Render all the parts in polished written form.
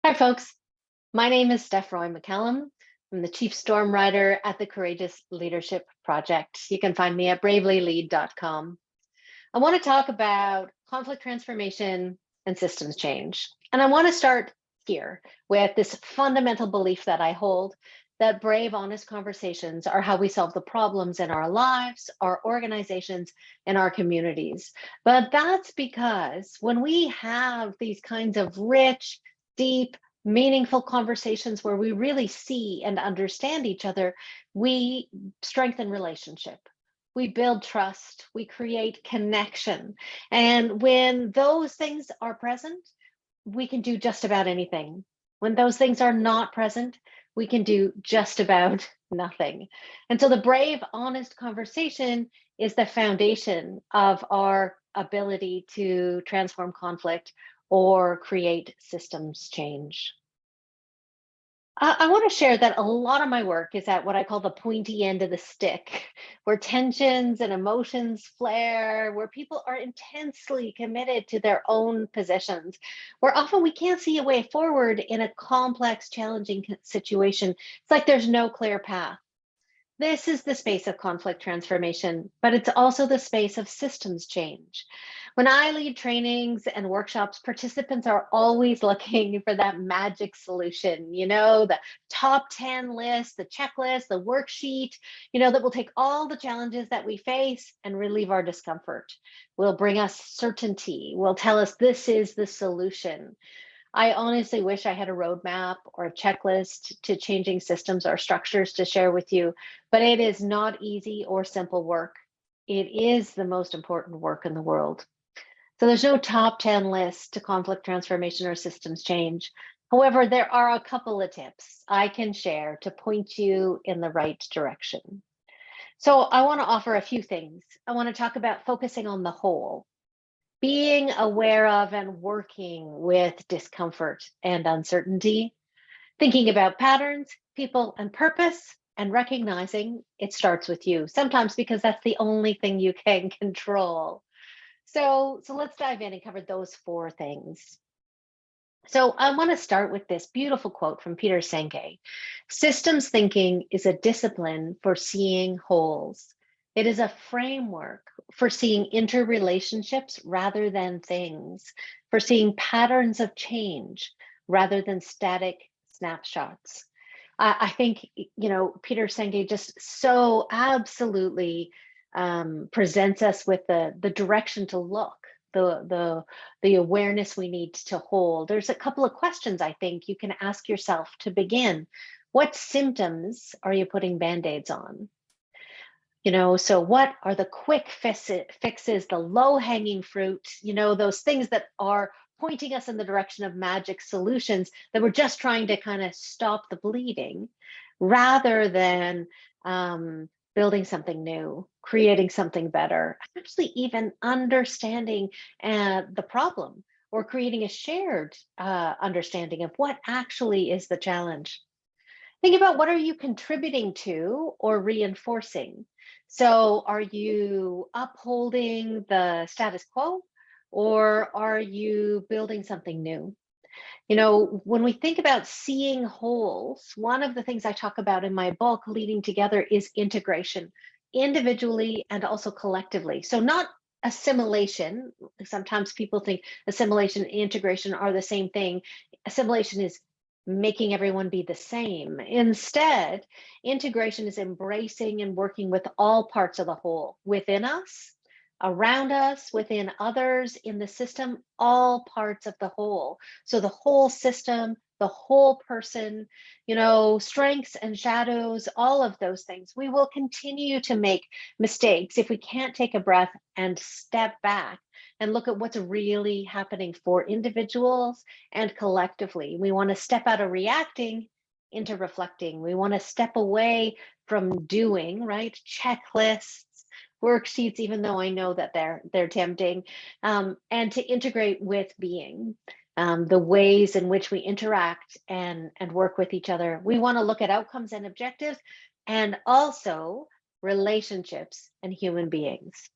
Hi, folks. My name is Steph Roy McCallum. I'm the Chief Storm Writer at the Courageous Leadership Project. You can find me at bravelylead.com. I want to talk about conflict transformation and systems change. And I want to start here with this fundamental belief that I hold that brave, honest conversations are how we solve the problems in our lives, our organizations, and our communities. But that's because when we have these kinds of rich, deep, meaningful conversations where we really see and understand each other, we strengthen relationship. We build trust, we create connection. And when those things are present, we can do just about anything. When those things are not present, we can do just about nothing. And so the brave, honest conversation is the foundation of our ability to transform conflict or create systems change. I want to share that a lot of my work is at what I call the pointy end of the stick, where tensions and emotions flare, where people are intensely committed to their own positions, where often we can't see a way forward in a complex, challenging situation. It's like there's no clear path. This is the space of conflict transformation, but it's also the space of systems change. When I lead trainings and workshops, participants are always looking for that magic solution, the top 10 list, the checklist, the worksheet, that will take all the challenges that we face and relieve our discomfort. Will bring us certainty, will tell us this is the solution. I honestly wish I had a roadmap or a checklist to changing systems or structures to share with you, but it is not easy or simple work. It is the most important work in the world. So there's no top 10 list to conflict transformation or systems change. However, there are a couple of tips I can share to point you in the right direction. So I want to offer a few things. I want to talk about focusing on the whole, being aware of and working with discomfort and uncertainty, thinking about patterns, people, and purpose, and recognizing it starts with you, sometimes because that's the only thing you can control. So let's dive in and cover those four things. So I want to start with this beautiful quote from Peter Senge. Systems thinking is a discipline for seeing wholes. It is a framework for seeing interrelationships rather than things, for seeing patterns of change rather than static snapshots. I think, Peter Senge just so absolutely presents us with the direction to look, the awareness we need to hold. There's a couple of questions I think you can ask yourself to begin. What symptoms are you putting band-aids on? So what are the quick fixes, the low-hanging fruit, those things that are pointing us in the direction of magic solutions that we're just trying to kind of stop the bleeding rather than building something new, creating something better, actually even understanding the problem or creating a shared understanding of what actually is the challenge. Think about what are you contributing to or reinforcing. So are you upholding the status quo or are you building something new? When we think about seeing wholes, one of the things I talk about in my book, Leading Together, is integration, individually and also collectively. So not assimilation. Sometimes people think assimilation and integration are the same thing. Assimilation is making everyone be the same. Instead, integration is embracing and working with all parts of the whole within us, around us, within others, in the system, all parts of the whole. So the whole system, the whole person, strengths and shadows, all of those things. We will continue to make mistakes if we can't take a breath and step back and look at what's really happening for individuals and collectively. We want to step out of reacting into reflecting. We want to step away from doing, right? Checklists, worksheets, even though I know that they're tempting, and to integrate with being, the ways in which we interact and work with each other. We want to look at outcomes and objectives, and also relationships and human beings.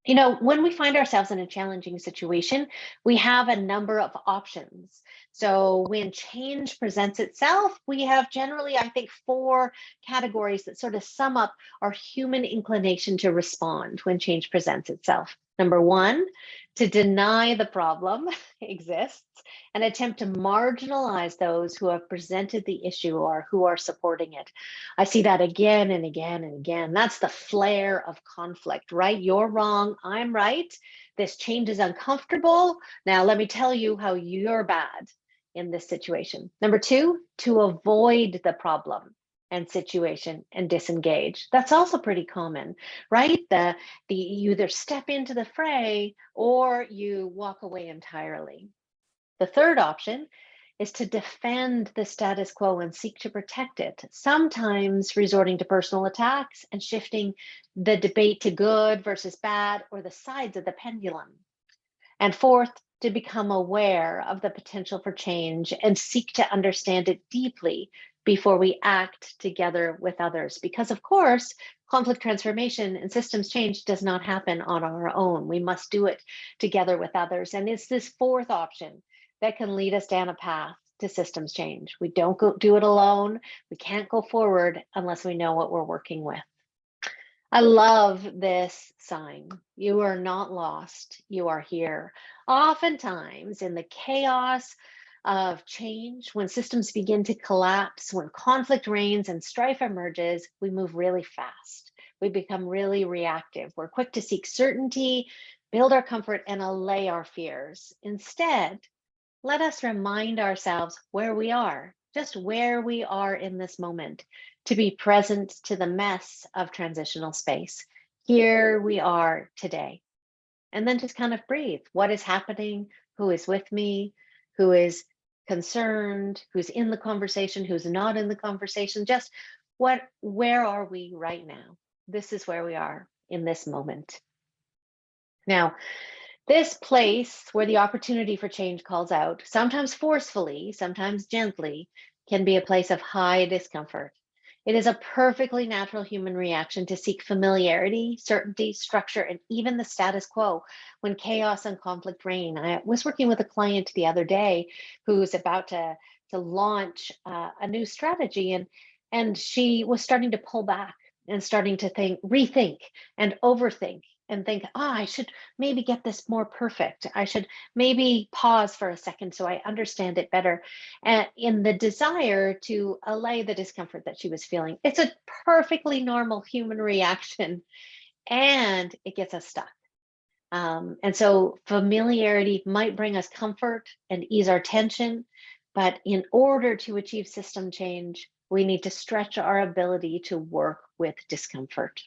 When we find ourselves in a challenging situation, we have a number of options. So when change presents itself, we have generally, I think, four categories that sort of sum up our human inclination to respond when change presents itself. Number one, to deny the problem exists and attempt to marginalize those who have presented the issue or who are supporting it. I see that again and again and again. That's the flare of conflict, right? You're wrong, I'm right. This change is uncomfortable. Now, let me tell you how you're bad in this situation. Number two, to avoid the problem and situation and disengage. That's also pretty common, right? You either step into the fray or you walk away entirely. The third option is to defend the status quo and seek to protect it, sometimes resorting to personal attacks and shifting the debate to good versus bad or the sides of the pendulum. And fourth, to become aware of the potential for change and seek to understand it deeply before we act together with others. Because, of course, conflict transformation and systems change does not happen on our own. We must do it together with others. And it's this fourth option that can lead us down a path to systems change. We don't do it alone. We can't go forward unless we know what we're working with. I love this sign. You are not lost, you are here. Oftentimes, in the chaos of change, when systems begin to collapse, when conflict reigns and strife emerges, we move really fast. We become really reactive. We're quick to seek certainty, build our comfort, and allay our fears. Instead, let us remind ourselves where we are, just where we are in this moment, to be present to the mess of transitional space. Here we are today. And then just kind of breathe. What is happening? Who is with me? Who is concerned? Who's in the conversation? Who's not in the conversation? Just where are we right now? This is where we are in this moment. Now, this place where the opportunity for change calls out, sometimes forcefully, sometimes gently, can be a place of high discomfort. It is a perfectly natural human reaction to seek familiarity, certainty, structure, and even the status quo when chaos and conflict reign. I was working with a client the other day who's about to launch a new strategy, and she was starting to pull back and starting to rethink, and overthink and think, I should maybe get this more perfect. I should maybe pause for a second so I understand it better. And in the desire to allay the discomfort that she was feeling. It's a perfectly normal human reaction, and it gets us stuck. And so familiarity might bring us comfort and ease our tension, but in order to achieve system change, we need to stretch our ability to work with discomfort.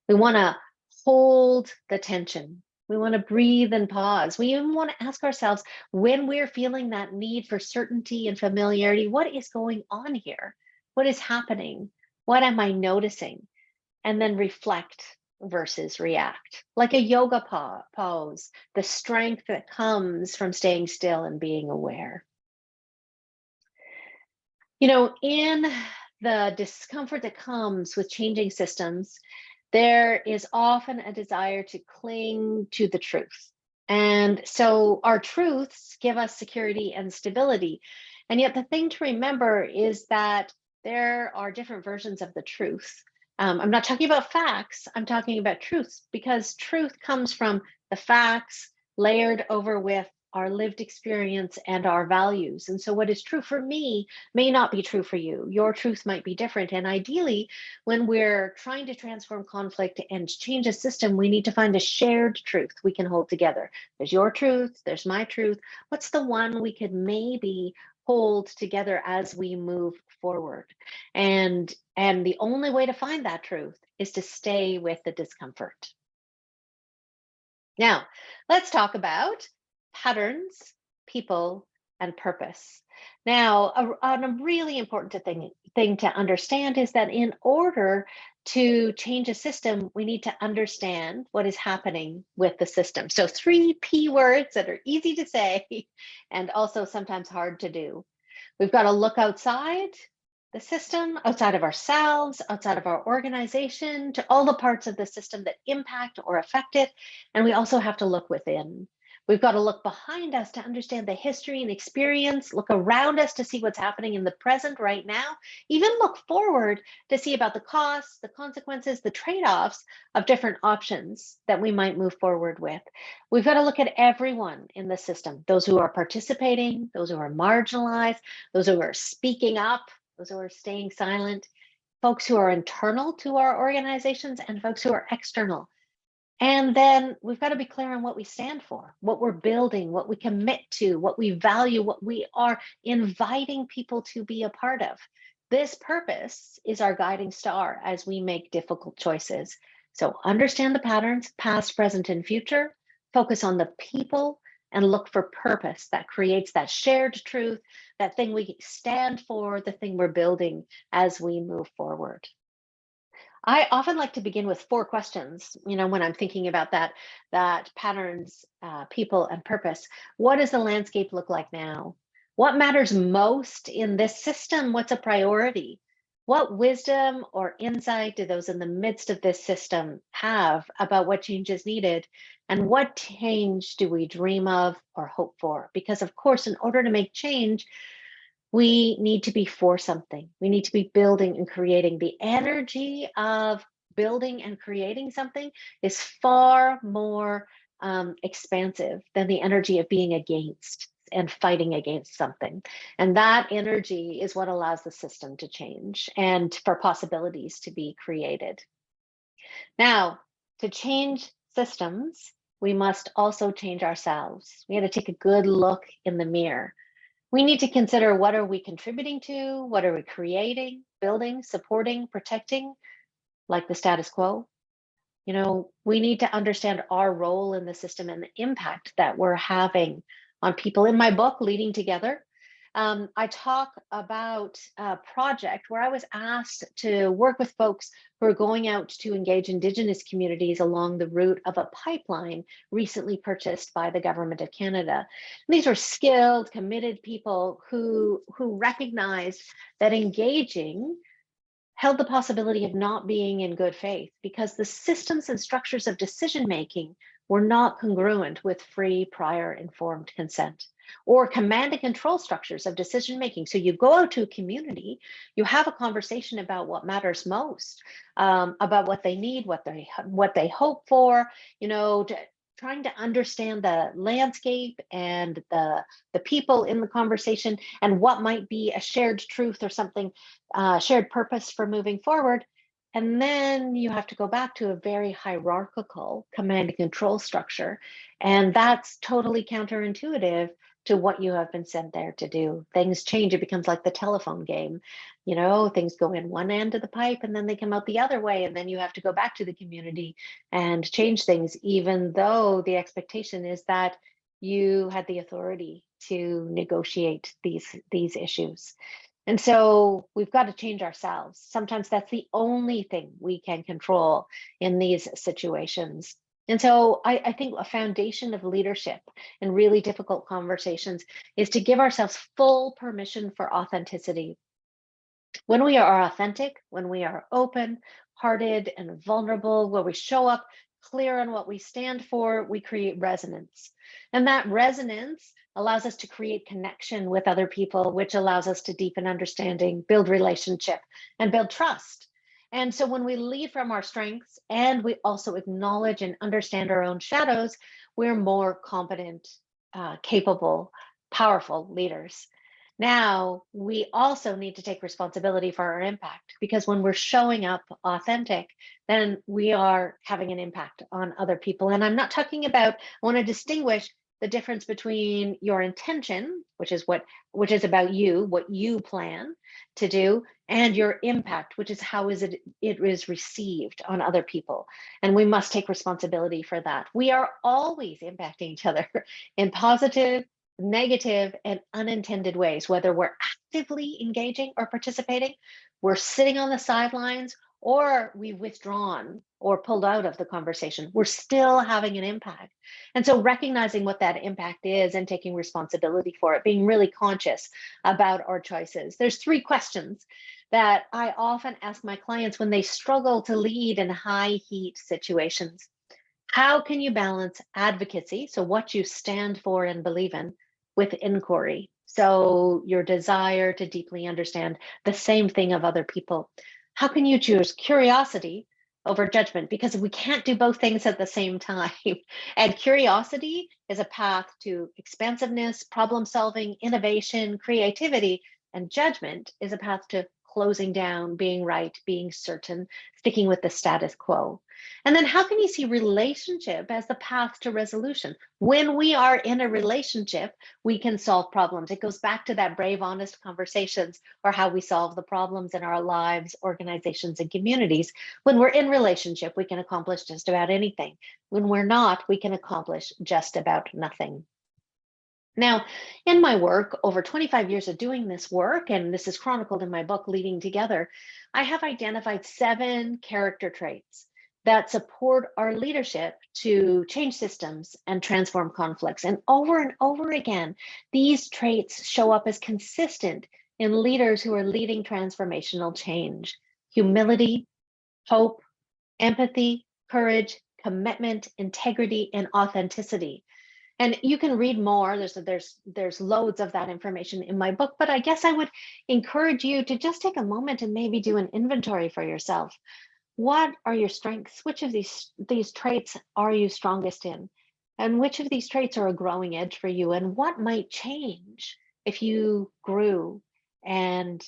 We want to hold the tension. We want to breathe and pause. We even want to ask ourselves, when we're feeling that need for certainty and familiarity, what is going on here? What is happening? What am I noticing? And then reflect versus react, like a yoga pose, the strength that comes from staying still and being aware. In the discomfort that comes with changing systems, there is often a desire to cling to the truth. And so our truths give us security and stability. And yet the thing to remember is that there are different versions of the truth. I'm not talking about facts, I'm talking about truths, because truth comes from the facts layered over with our lived experience and our values. And so what is true for me may not be true for you. Your truth might be different. And ideally, when we're trying to transform conflict and change a system, we need to find a shared truth we can hold together. There's your truth, there's my truth. What's the one we could maybe hold together as we move forward? And the only way to find that truth is to stay with the discomfort. Now, let's talk about patterns, people, and purpose. Now, a really important thing to understand is that in order to change a system, we need to understand what is happening with the system. So 3 P words that are easy to say and also sometimes hard to do. We've got to look outside, the system, outside of ourselves, outside of our organization, to all the parts of the system that impact or affect it. And we also have to look within. We've got to look behind us to understand the history and experience, look around us to see what's happening in the present right now, even look forward to see about the costs, the consequences, the trade-offs of different options that we might move forward with. We've got to look at everyone in the system, those who are participating, those who are marginalized, those who are speaking up, those who are staying silent, folks who are internal to our organizations, and folks who are external. And then we've got to be clear on what we stand for, what we're building, what we commit to, what we value, what we are inviting people to be a part of. This purpose is our guiding star as we make difficult choices. So understand the patterns, past, present, and future, focus on the people, and look for purpose that creates that shared truth, that thing we stand for, the thing we're building as we move forward. I often like to begin with 4 questions, when I'm thinking about that patterns, people, and purpose. What does the landscape look like now? What matters most in this system? What's a priority? What wisdom or insight do those in the midst of this system have about what change is needed? And what change do we dream of or hope for? Because, of course, in order to make change, we need to be for something. We need to be building and creating. The energy of building and creating something is far more expansive than the energy of being against and fighting against something. And that energy is what allows the system to change and for possibilities to be created. Now, to change systems, we must also change ourselves. We got to take a good look in the mirror. We need to consider, what are we contributing to? What are we creating, building, supporting, protecting, like the status quo? We need to understand our role in the system and the impact that we're having on people. In my book, Leading Together, I talk about a project where I was asked to work with folks who are going out to engage Indigenous communities along the route of a pipeline recently purchased by the Government of Canada. And these were skilled, committed people who recognized that engaging held the possibility of not being in good faith because the systems and structures of decision making were not congruent with free, prior, informed consent, or command and control structures of decision making. So you go out to a community, you have a conversation about what matters most, about what they need, what they hope for, trying to understand the landscape and the people in the conversation and what might be a shared truth or something, shared purpose for moving forward. And then you have to go back to a very hierarchical command and control structure. And that's totally counterintuitive to what you have been sent there to do. Things change. It becomes like the telephone game. Things go in one end of the pipe and then they come out the other way. And then you have to go back to the community and change things, even though the expectation is that you had the authority to negotiate these issues. And so we've got to change ourselves. Sometimes that's the only thing we can control in these situations. And so I think a foundation of leadership in really difficult conversations is to give ourselves full permission for authenticity. When we are authentic, when we are open-hearted and vulnerable, where we show up clear on what we stand for, we create resonance. And that resonance allows us to create connection with other people, which allows us to deepen understanding, build relationship, and build trust. And so when we lead from our strengths and we also acknowledge and understand our own shadows, we're more competent, capable, powerful leaders. Now, we also need to take responsibility for our impact, because when we're showing up authentic, then we are having an impact on other people. And I'm not talking about, I want to distinguish the difference between your intention, which is about you, what you plan to do, and your impact, which is how it is received on other people. And we must take responsibility for that. We are always impacting each other in positive, negative, and unintended ways, whether we're actively engaging or participating, we're sitting on the sidelines, or we've withdrawn or pulled out of the conversation, we're still having an impact. And so recognizing what that impact is and taking responsibility for it, being really conscious about our choices. There's 3 questions that I often ask my clients when they struggle to lead in high heat situations. How can you balance advocacy, so what you stand for and believe in, with inquiry? So your desire to deeply understand the same thing of other people. How can you choose curiosity over judgment? Because we can't do both things at the same time. And curiosity is a path to expansiveness, problem solving, innovation, creativity, and judgment is a path to closing down, being right, being certain, sticking with the status quo. And then how can you see relationship as the path to resolution? When we are in a relationship, we can solve problems. It goes back to that brave, honest conversations or how we solve the problems in our lives, organizations, and communities. When we're in relationship, we can accomplish just about anything. When we're not, we can accomplish just about nothing. Now, in my work, over 25 years of doing this work, and this is chronicled in my book, Leading Together, I have identified 7 character traits that support our leadership to change systems and transform conflicts. And over again, these traits show up as consistent in leaders who are leading transformational change: humility, hope, empathy, courage, commitment, integrity, and authenticity. And you can read more. There's loads of that information in my book, but I guess I would encourage you to just take a moment and maybe do an inventory for yourself. What are your strengths? Which of these traits are you strongest in? And which of these traits are a growing edge for you? And what might change if you grew and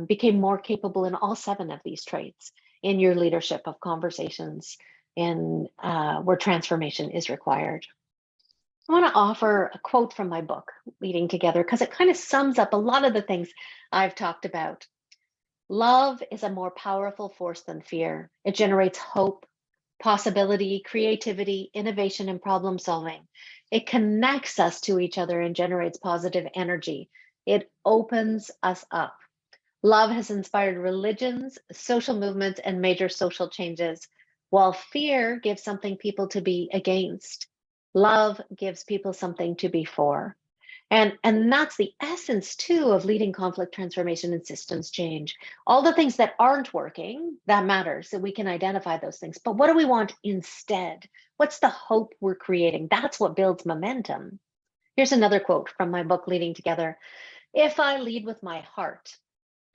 became more capable in all 7 of these traits in your leadership of conversations in where transformation is required? I want to offer a quote from my book, Leading Together, because it kind of sums up a lot of the things I've talked about. Love is a more powerful force than fear. It generates hope, possibility, creativity, innovation, and problem solving. It connects us to each other and generates positive energy. It opens us up. Love has inspired religions, social movements, and major social changes, while fear gives something people to be against. Love gives people something to be for. And that's the essence too of leading conflict transformation and systems change. All the things that aren't working, that matters, so we can identify those things. But what do we want instead? What's the hope we're creating? That's what builds momentum. Here's another quote from my book, Leading Together. If I lead with my heart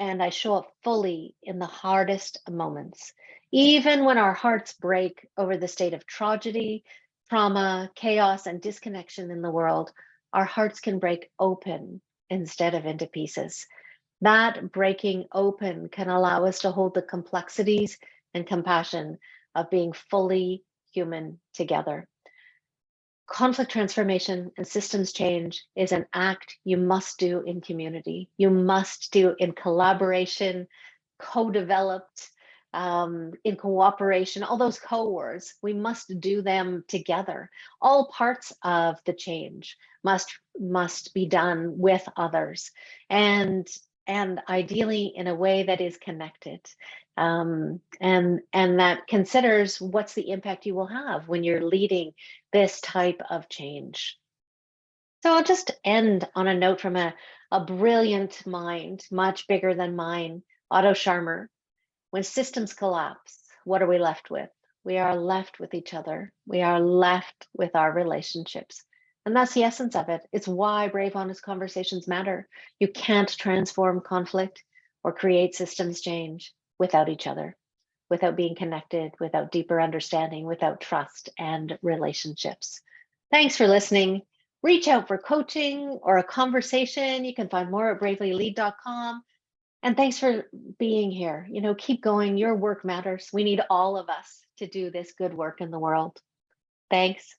and I show up fully in the hardest moments, even when our hearts break over the state of tragedy, trauma, chaos, and disconnection in the world, our hearts can break open instead of into pieces. That breaking open can allow us to hold the complexities and compassion of being fully human together. Conflict transformation and systems change is an act you must do in community. You must do in collaboration, co-developed, in cooperation, all those co-words, we must do them together. All parts of the change must be done with others, and ideally in a way that is connected, and that considers what's the impact you will have when you're leading this type of change. So I'll just end on a note from a brilliant mind, much bigger than mine, Otto Scharmer. When systems collapse, what are we left with? We are left with each other. We are left with our relationships. And that's the essence of it. It's why brave, honest conversations matter. You can't transform conflict or create systems change without each other, without being connected, without deeper understanding, without trust and relationships. Thanks for listening. Reach out for coaching or a conversation. You can find more at bravelylead.com. And thanks for being here. Keep going. Your work matters. We need all of us to do this good work in the world. Thanks.